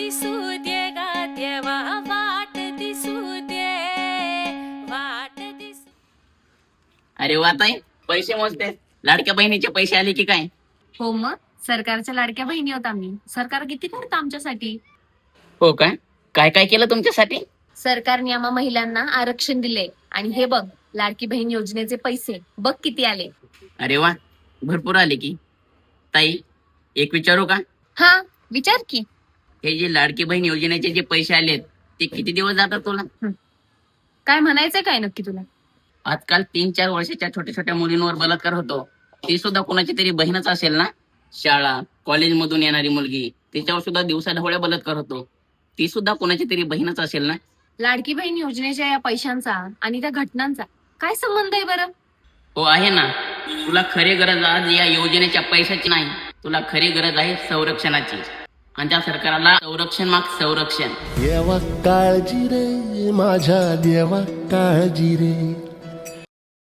दिसू दे गा देवा, वाट दिसू दे, वाट दिसू. अरे वा ताई, पैसे मोजते. लाडक्या बहिणीचे पैसे आले की काय? हो मग, सरकारच्या लाडक्या बहिणी होत आम्ही. सरकार किती करतं आमच्यासाठी. हो काय? काय काय केलं तुमच्यासाठी? सरकारने आम्हा महिलांना आरक्षण दिले आणि हे बघ, लाडकी बहीण योजनेचे पैसे बघ किती आले. अरे वा, भरपूर आले की. ताई, एक विचारू का? हा, विचार की. हे जे लाडकी बहीण योजनेचे जे पैसे आलेत ते किती दिवस जातात तुला? काय म्हणायचंय काय नक्की तुला? आजकाल 3-4 वर्षाच्या छोट्या छोट्या मुलींवर बलात्कार होतो. ती सुद्धा कोणाची तरी बहीणच असेल ना? शाळा कॉलेज मधून येणारी मुलगी, तिच्यावर सुद्धा दिवसा ढवळ्या बलात्कार होतो. ती सुद्धा कोणाची तरी बहीणच असेल ना? लाडकी बहीण योजनेच्या या पैशांचा आणि त्या घटनांचा काय संबंध आहे बरं? हो आहे ना. तुला खरी गरज आज या योजनेच्या पैशाची नाही, तुला खरी गरज आहे संरक्षणाची. आणि त्या सरकारला संरक्षण माग संरक्षण. देवा काळजी रे माझ्या देवा काळजी रे.